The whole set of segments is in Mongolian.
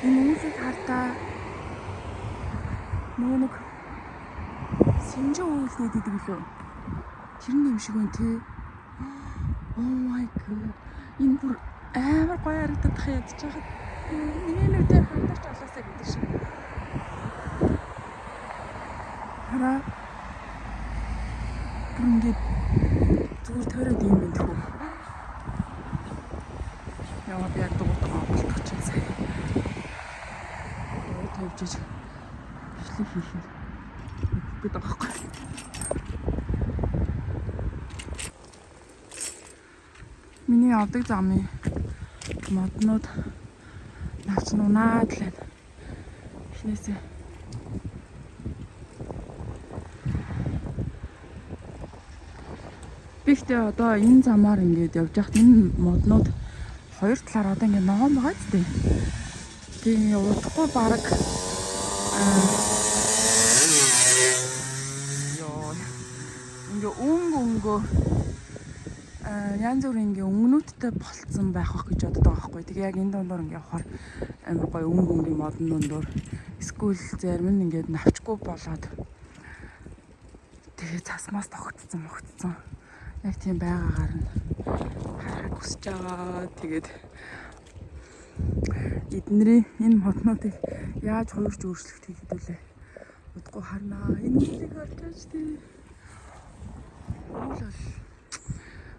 Энэ үүлийг хартаа нөгөө нэг Синжин үйл гэдэг лөө. Тэр юм шиг үн тий. Oh my god. Энэ бүр амар гоё харагдах ядаж хахад миний нэг дээр хандаж олоосаа гэдэг шиг. Хараа. Ингээд зүгээр тойроод юм байна тхүү. Яа би яг дугуйтаа болтох чинь сая. Тавьж бичлэг хийх юм. Бид байгаа байхгүй. Миний авдаг замын моднууд навч нунаад л байна. Эхнээсээ бихтэй одоо энэ замаар ингээд явж байхад энэ моднууд хоёр талаар одоо ингээд ногоон байгаа ч тийм. Тэгээ удахгүй баг ингээ өнгө янз бүрийн ингээ өнгөнүүдтэй болцсон байх байх гэж боддог байгаа байхгүй. Тэгээ яг энэ дундор ингээ явахаар амар гоё өнгө модон дундор эсвэл зарим нь ингээ навчгүй болоод тэгээ цасмаас тогтцсон. Яг тийм байгаагаар нь харахыг хүсэж байгаа. Тэгээд эднэрийн энэ моднуудыг яаж хуурч өөрчлөлт хийхэд вүлээ. Удахгүй харнаа. Энэ үлийг олж тий. Оолол.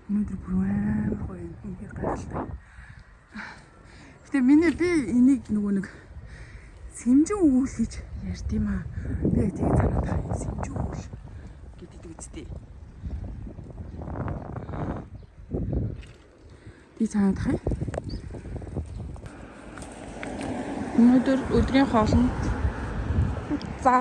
Өнөөдөр бүр амар гоё юм гайхалтай. Гэтэ миний би энийг нөгөө нэг Синжин үйл гэж ярьд юм аа. Би яг тийм санаад байгаа. Синжин үйл гэдэг үстэй. Би санаад байгаа. Өнөөдөр өдрийн хоолнд за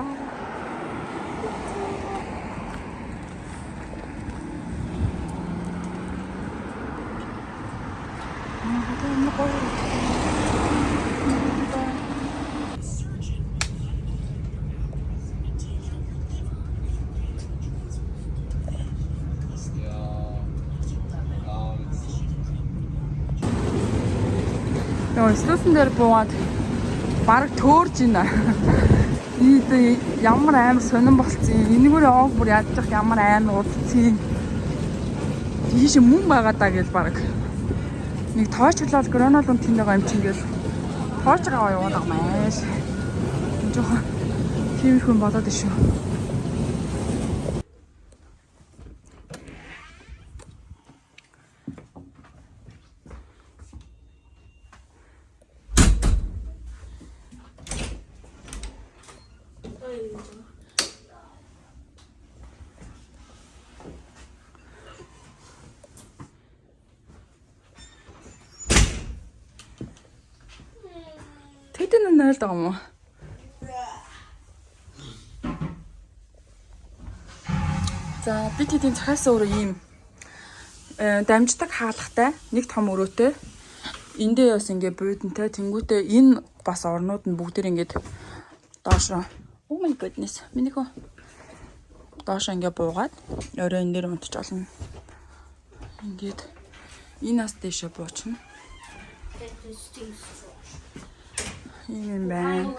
стуусан дээр буугаад бараг төөрж байна. Ийд ямар амар сонирн болцсон. Энэгээр явах бүр ядчих ямар амар удцсан. Тийш мөн байгаа даа гэж бараг. Нэг тоочлол гранол унт тэнэгаа юм чинь гэл тоочгаа яваад байгаа маш. Жохон тиймэрхүү болоод ишүү. Тэдэн нь найл байгаа юм уу? За би тийм цахаас өөр юм дамждаг хаалгатай нэг том өрөөтэй эндээ бас ингээ буудантай тэнгүүтээ энэ бас орнууд нь бүгд ингээд доошоо oh my goodness минийхөө доошоо ингээ буугаад орой энэ дээр унтж олно. Ингээд энэ нас дэшээ буучна. Ийм байна.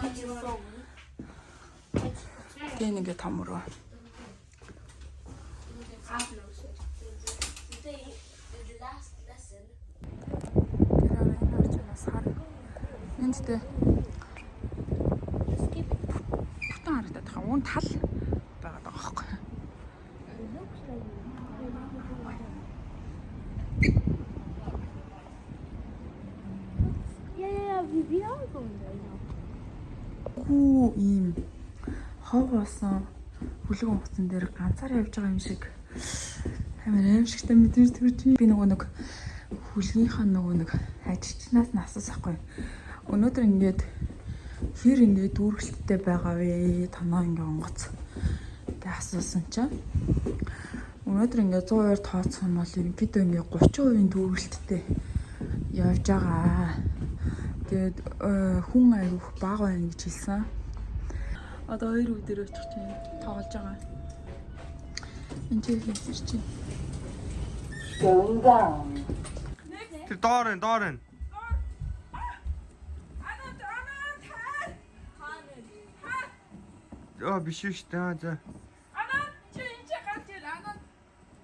Тэгээ нэг том өрөө. Эндтэй. Бүтэн харагдаад байгаа. Уун тал байгаад байгаа байхгүй. Хүү ийм хов болсон хүлэг онгоцон дээр ганцаар явж байгаа юм шиг амар аимшигтай мэдээж төрж би нөгөө нэг хүлгийнхаа нөгөө нэг ажичнаас насасахгүй. Өнөөдөр ингээд хэр ингээд дүүргэлттэй байгаа вэ? Танаа ингээд онгоц гэж асуусан чинь өнөөдөр ингээд 100% тооцох нь бол ерөнхийдөө ингээд 30% дүүргэлттэй явж байгаа. Тэгээд хүн аяг бага байна гэж хэлсэн. Одоо 2 өдөр очих чинь тоглож байгаа. Энд хийсэр чинь. Тэр доорн. биш шүү дээ. За. Анаа чи энэ ч гарч ир анаа.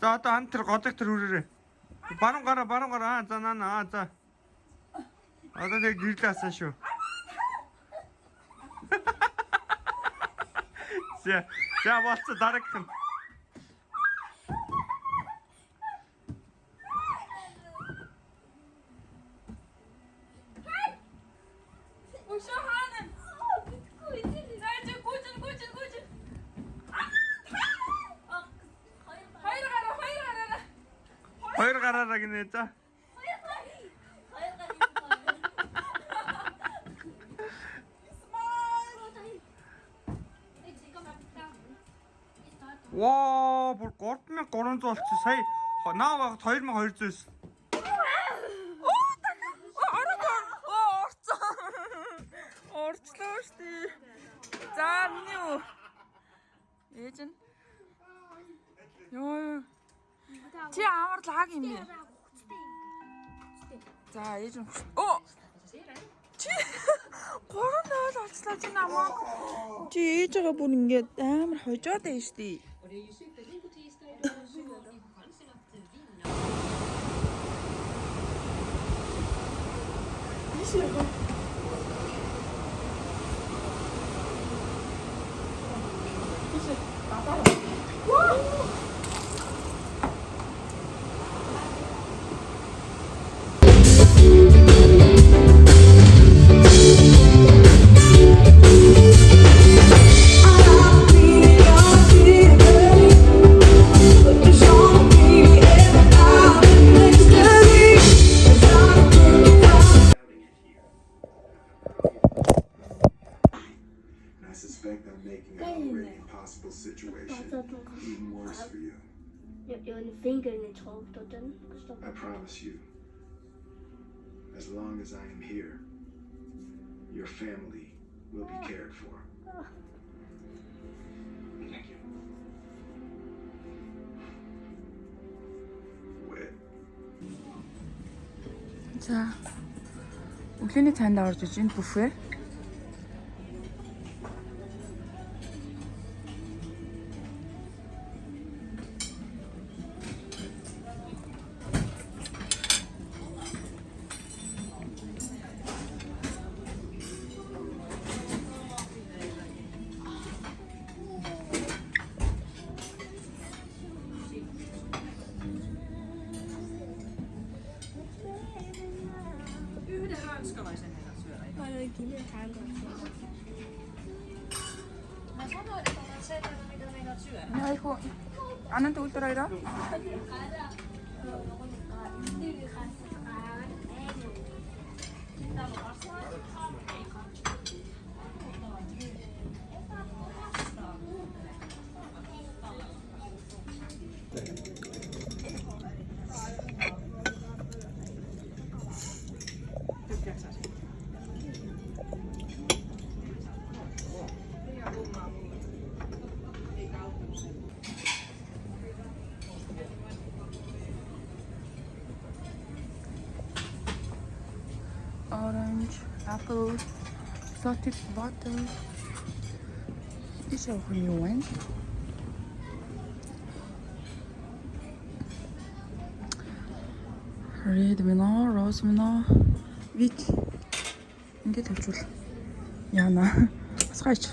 За одоо хан тэр годог тэр үрээрээ. Баруун гараа. За наа. За. Одоо тэг гэрлээсэн шүү. За болцоо дараагийнх нь. Өшөө хаана? Гүйж. Хоёр гараараа гинэ за. Ваа, бүр 3300 болчихсон. Сая наа багт 2200-с. Орчлоо штий. За миний юу? Ээж нь. Йоо. Чи амар лаг юм бэ? За ээж нь. Оо. Чи 3-0 олцлоо чи намаа. Чи ээжгээ бүр ингээд амар хожоод байна штий. Your finger in its hole, Totten. I promise you, as long as I am here, your family will be cared for. Thank you. Wet. За. Өглөөний цайнд орж иж энэ бүфэ. 아이고 안 한테 올 때라이라? Orange, apple, salted water. This is a new one. Red вино, rose вино, wheat. Ингээд тавьчул. Яна. Асгаач.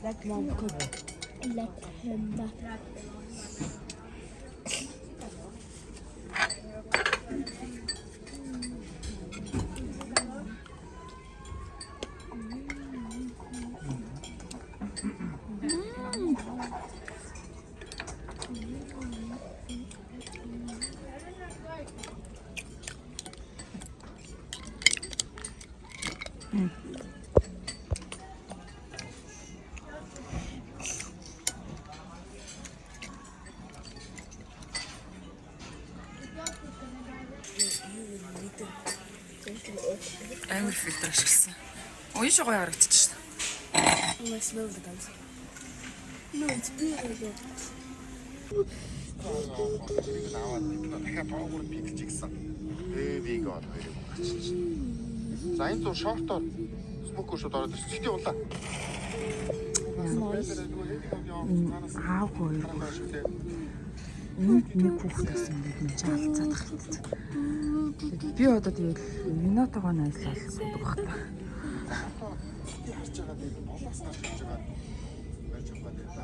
Let mom cook. Let him back. Амар фильтр ашигласан. Ууш гоё харагдчих. Oh, I smell the guns. No, it's beautiful. дахиад тоогоор пикж гисэн. Эвиг од хоёрыг гарчиж. За энэ зур шортоор смокер шот ороод ирсэн. Цэцтэй улаа. Аагүй. Нэг хүүхдээс ингэ чаалцаад хатчих. Би одоо тэгээд минутагаа найзлал суудаг бах та. Би харж байгаа дээр болоос гарч ирж байгаа. Байж байгаа дээр та.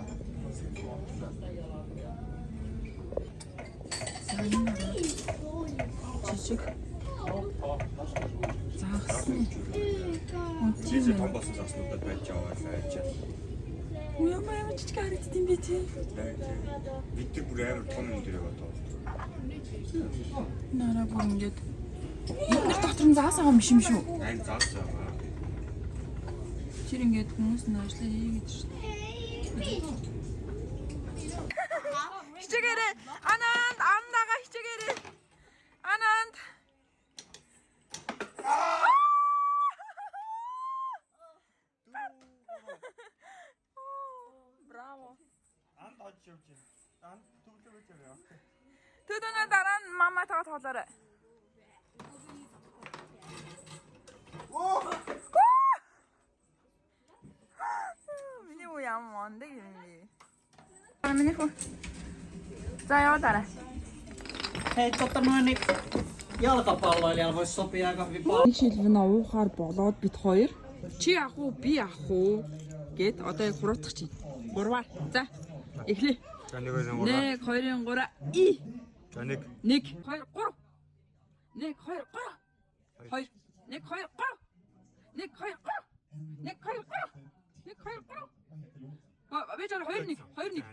Жижиг. Загсан. Жижиг том болсон заснуудад байж яваалаа ачаал. Ямар жижиг харагдсан бэ тий? Бид тэр бүр амар том юм дээр яваад байгаа. Нараа бүр ингэж эдгээр дотор нь заасаа юм шиг шүү. Айн заасан байгаа. Тэр ингэж хүмүүс нь ажлаа хийгээд шүү. Хичээгээрээ Ананд амнаага хичээгээрээ. Ананд. Браво. Анд очиж явж байна. Анд төвлөө байж байгаа. Төдөө дараа нь маматайгаа тоглоорой. Миний уу ямар мондөг юм бэ? Миний хөө. За яваа дараа. Hei, нэг jalkapalloilijalla voisi sopia aika hyvin paljon. Нэг шилвэн уухаар болоод бит хоёр чи ах уу би ах уу гэд одоо яг хуруутах чинь. Гурваа. За. Эхлэе. За нэгээс нь гурав. 1 2 3 и. За нэг. 1 2 3. 1 2 3. 2 1 2 3. 1 2 3. 1 2 3. 1 2 3. Бид жаа 2 1 2 1.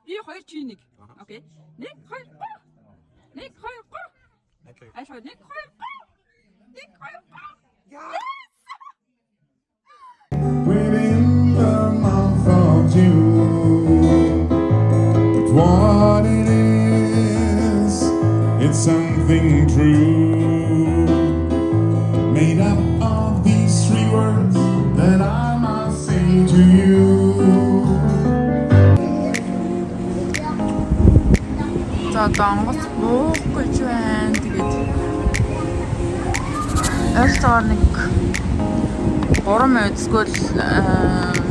Би 2 чи 1. Окей. 1 2 3. 1 2 3. Окей. Ай 1 2 3. 1 2 3. Within the month of June, but what it is, it's something true, made up of these 3 words that I must say to you. За донгоц буух гэж байна. Тэгээд ойролцоогоор нэг 3 минут эсвэл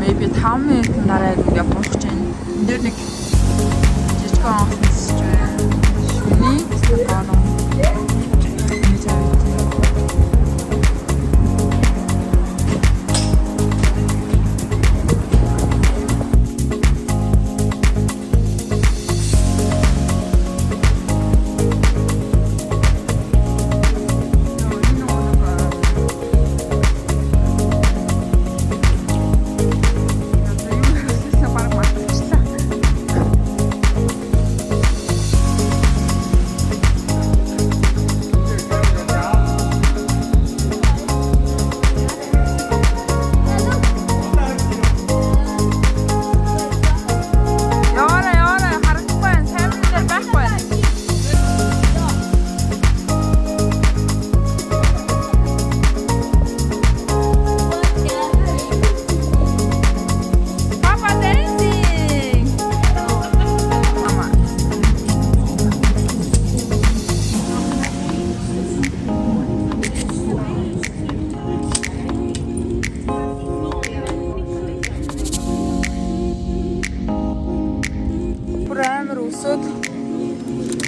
maybe 5 минутын дараа ингээ буух гэж байна. Энд дээр нэг жижиг онцлж байна. Шүний стакан.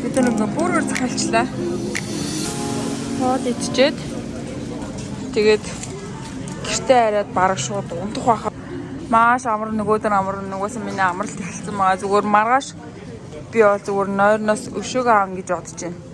Бид нэг бүрээр захиалчлаа. Хоол идчихэд тэгээд гэртээ хараад бараг шууд унтах байхаа. Маш амар нөгөөдөр амар нөгөөс миний амралт эхэлсэн байгаа. Зүгээр маргааш би бол зүгээр нойрноос өшөөгөө аав гэж бодож байна.